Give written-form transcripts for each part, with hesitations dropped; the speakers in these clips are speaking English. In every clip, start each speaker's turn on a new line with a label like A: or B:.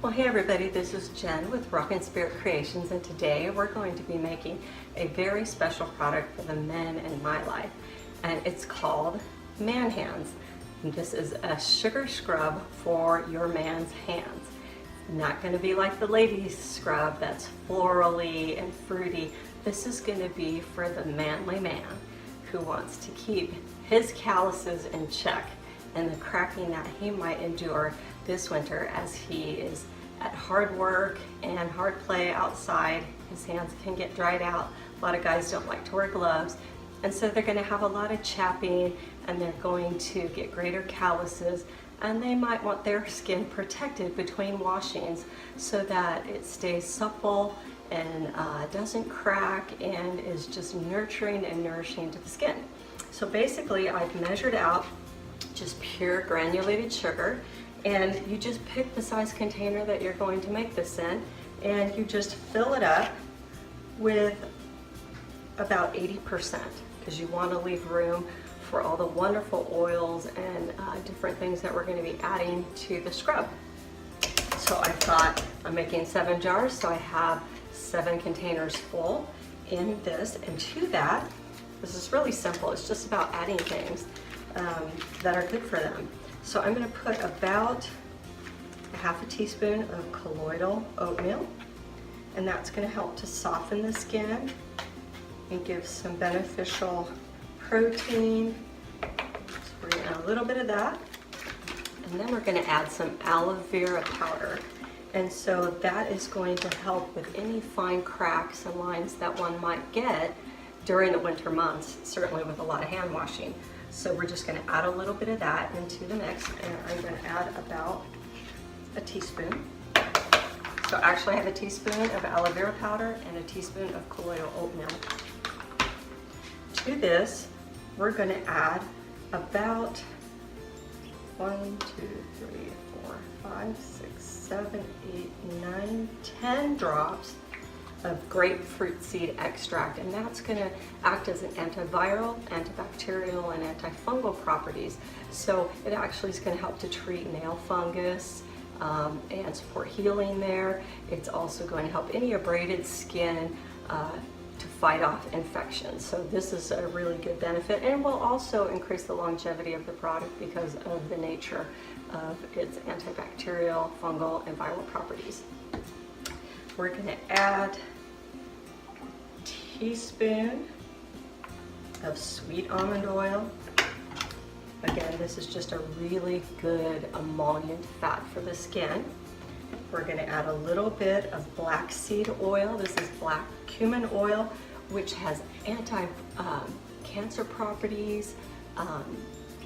A: Well, hey everybody, this is Jen with Rockin' Spirit Creations, and today we're going to be making a very special product for the men in my life, and it's called Man Hands. And this is a sugar scrub for your man's hands. It's not going to be like the ladies scrub that's florally and fruity. This is going to be for the manly man who wants to keep his calluses in check and the cracking that he might endure this winter as he is at hard work and hard play outside. His hands can get dried out. A lot of guys don't like to wear gloves, and so they're going to have a lot of chapping, and they're going to get greater calluses, and they might want their skin protected between washings so that it stays supple and doesn't crack and is just nurturing and nourishing to the skin. So basically I've measured out just pure granulated sugar, and you just pick the size container that you're going to make this in, and you just fill it up with about 80% because you want to leave room for all the wonderful oils and different things that we're going to be adding to the scrub. So I'm making 7 jars, so I have 7 containers full in this, and to that, this is really simple. It's just about adding things that are good for them. So I'm going to put about a ½ teaspoon of colloidal oatmeal, and that's going to help to soften the skin and give some beneficial protein. So we're going to add a little bit of that, and then we're going to add some aloe vera powder. And so that is going to help with any fine cracks and lines that one might get during the winter months, certainly with a lot of hand washing. So we're just going to add a little bit of that into the mix, and I'm going to add about a teaspoon. So actually I have a teaspoon of aloe vera powder and a teaspoon of colloidal oatmeal. To this, we're going to add about 1, 2, 3, 4, 5, 6, 7, 8, 9, 10 drops of grapefruit seed extract, and that's going to act as an antiviral, antibacterial, and antifungal properties. So it actually is going to help to treat nail fungus and support healing there. It's also going to help any abraded skin to fight off infections. So this is a really good benefit, and will also increase the longevity of the product because of the nature of its antibacterial, fungal, and viral properties. We're going to add a teaspoon of sweet almond oil. Again, this is just a really good emollient fat for the skin. We're going to add a little bit of black seed oil. This is black cumin oil, which has anti-cancer properties.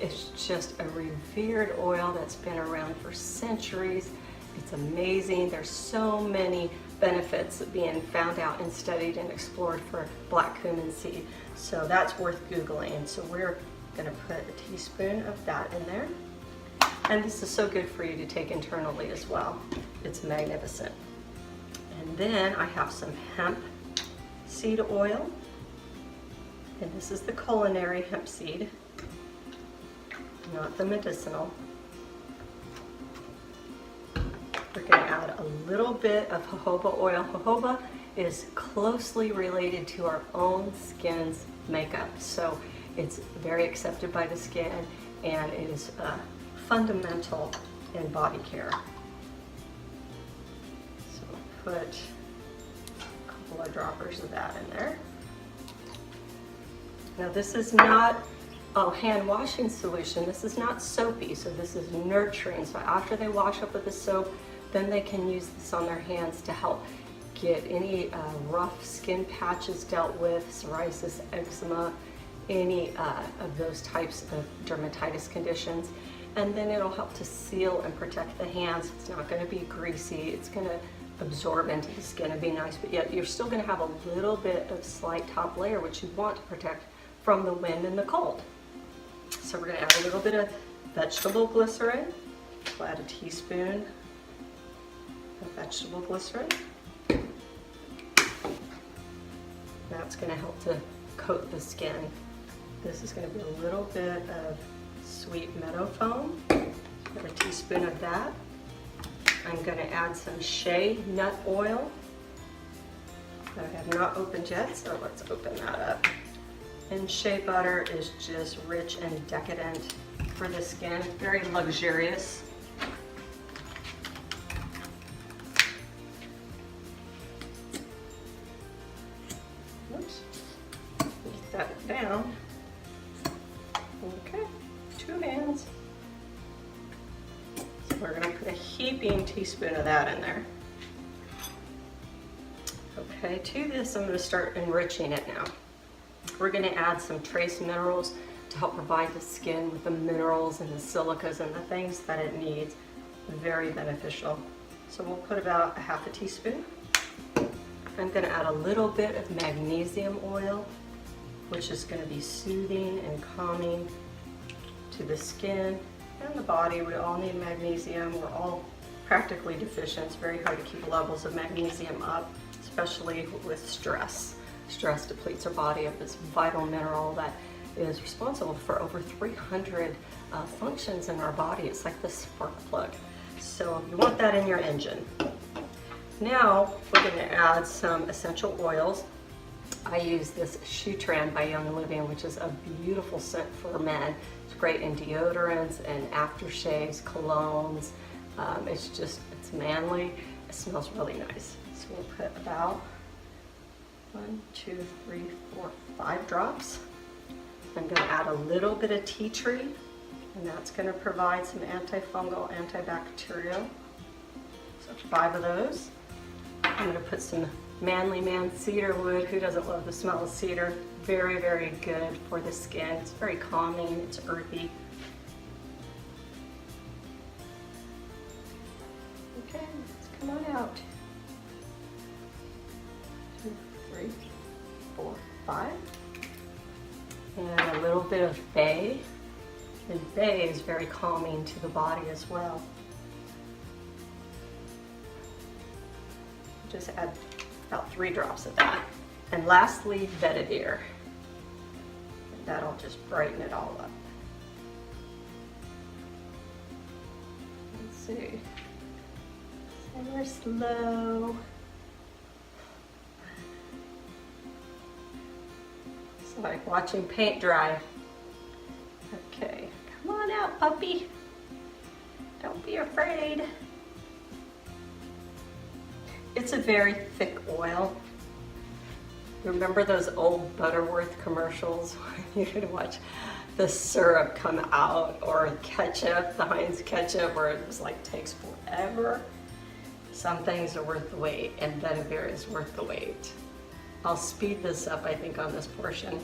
A: It's just a revered oil that's been around for centuries. It's amazing. There's so many benefits being found out and studied and explored for black cumin seed. So that's worth Googling. So we're going to put a teaspoon of that in there. And this is so good for you to take internally as well. It's magnificent. And then I have some hemp seed oil. And this is the culinary hemp seed, not the medicinal. We're going to add a little bit of jojoba oil. Jojoba is closely related to our own skin's makeup, so it's very accepted by the skin, and it is fundamental in body care. So put a couple of droppers of that in there. Now this is not a hand washing solution. This is not soapy, so this is nurturing. So after they wash up with the soap, then they can use this on their hands to help get any rough skin patches dealt with, psoriasis, eczema, any of those types of dermatitis conditions. And then it'll help to seal and protect the hands. It's not going to be greasy. It's going to absorb into the skin and be nice, but yet you're still going to have a little bit of slight top layer, which you want to protect from the wind and the cold. So we're going to add a little bit of vegetable glycerin. We'll add a teaspoon of vegetable glycerin. That's going to help to coat the skin. This is going to be a little bit of sweet meadow foam. Put a teaspoon of that. I'm going to add some shea nut oil that I have not opened yet, so let's open that up. And shea butter is just rich and decadent for the skin, very luxurious. Oops, get that down. Okay, 2 hands. So we're gonna put a heaping teaspoon of that in there. Okay, to this I'm gonna start enriching it now. We're gonna add some trace minerals to help provide the skin with the minerals and the silicas and the things that it needs. Very beneficial. So we'll put about a half a teaspoon. I'm gonna add a little bit of magnesium oil, which is gonna be soothing and calming to the skin and the body. We all need magnesium. We're all practically deficient. It's very hard to keep levels of magnesium up, especially with stress. Stress depletes our body of this vital mineral that is responsible for over 300 functions in our body. It's like the spark plug. So you want that in your engine. Now we're going to add some essential oils. I use this Shutran by Young Living, which is a beautiful scent for men. It's great in deodorants and aftershaves, colognes. It's manly. It smells really nice. So we'll put about 1, 2, 3, 4, 5 drops. I'm going to add a little bit of tea tree, and that's going to provide some antifungal, antibacterial. So 5 of those. I'm going to put some Manly Man cedar wood. Who doesn't love the smell of cedar? Very, very good for the skin. It's very calming. It's earthy. Okay, let's come on out. 2, 3, 4, 5. And a little bit of bay. And bay is very calming to the body as well. Just add about 3 drops of that. And lastly, vetiver. That'll just brighten it all up. Let's see. Simmer slow. It's like watching paint dry. Okay, come on out, puppy. Don't be afraid. It's a very thick oil. Remember those old Butterworth commercials? You could watch the syrup come out, or ketchup, the Heinz ketchup, where it just like takes forever. Some things are worth the wait, and vetiver is worth the wait. I'll speed this up, I think, on this portion.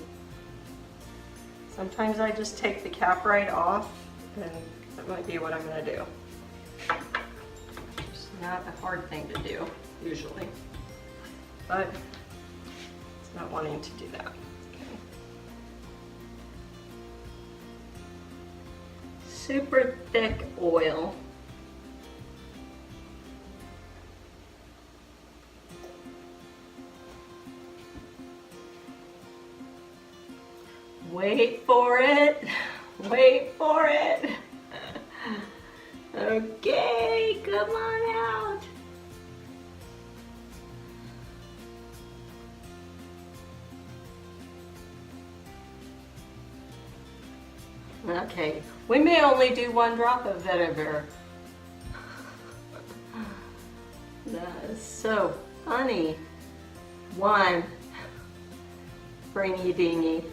A: Sometimes I just take the cap right off, and that might be what I'm gonna do. It's not a hard thing to do, usually, but it's not wanting to do that. Okay. Super thick oil. Wait for it. Wait for it. Okay, come on out. Okay, we may only do 1 drop of vetiver. That is so funny. 1. Bringy dingy.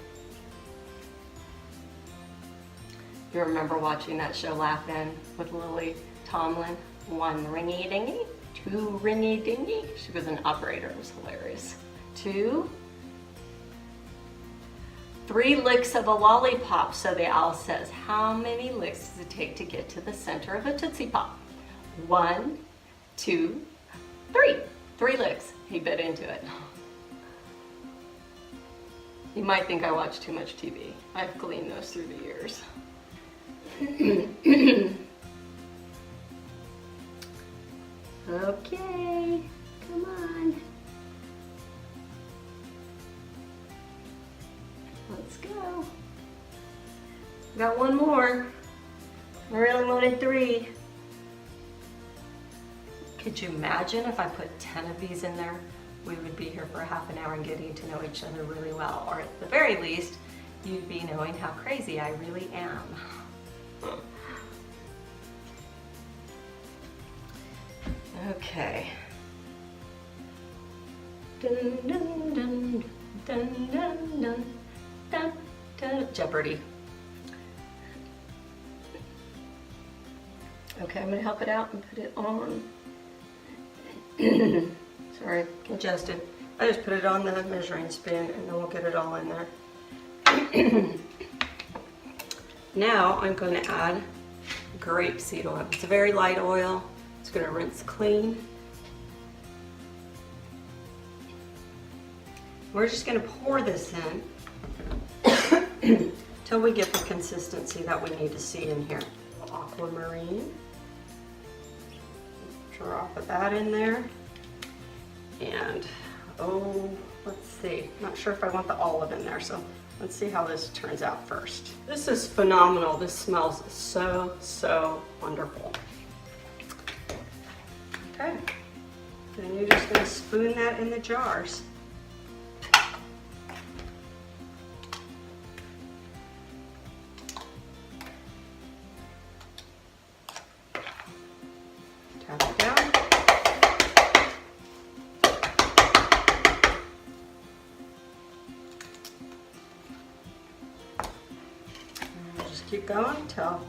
A: You remember watching that show Laugh-In with Lily Tomlin? 1 ringy dingy, 2 ringy dingy. She was an operator, it was hilarious. 2, 3 licks of a lollipop. So the owl says, how many licks does it take to get to the center of a Tootsie Pop? 1, 2, 3. 3 licks. He bit into it. You might think I watch too much TV. I've gleaned those through the years. Okay, come on. Let's go. Got 1 more. I really wanted 3. Could you imagine if I put 10 of these in there? We would be here for half an hour and getting to know each other really well, or at the very least, you'd be knowing how crazy I really am. Okay. Dun, dun, dun, dun, dun, dun, dun, dun. Jeopardy. Okay, I'm gonna help it out and put it on. Sorry, congested. I just put it on the measuring spoon and then we'll get it all in there. Now I'm going to add grapeseed oil. It's a very light oil. It's going to rinse clean. We're just going to pour this in until we get the consistency that we need to see in here. Aquamarine. Drop of that in there. And let's see. I'm not sure if I want the olive in there, so let's see how this turns out first. This is phenomenal. This smells so, so wonderful. Okay. Then you're just going to spoon that in the jars. Tap it down. Keep going till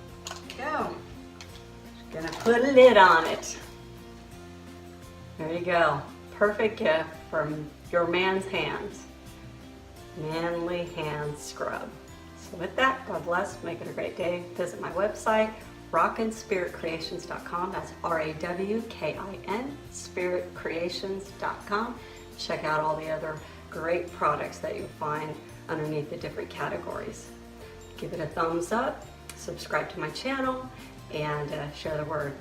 A: go. Just gonna put a lid on it. There you go. Perfect gift from your man's hands. Manly hand scrub. So with that, God bless. Make it a great day. Visit my website, rawkinspiritcreations.com. That's RAWKIN, spiritcreations.com. Check out all the other great products that you'll find underneath the different categories. Give it a thumbs up, subscribe to my channel, and share the word.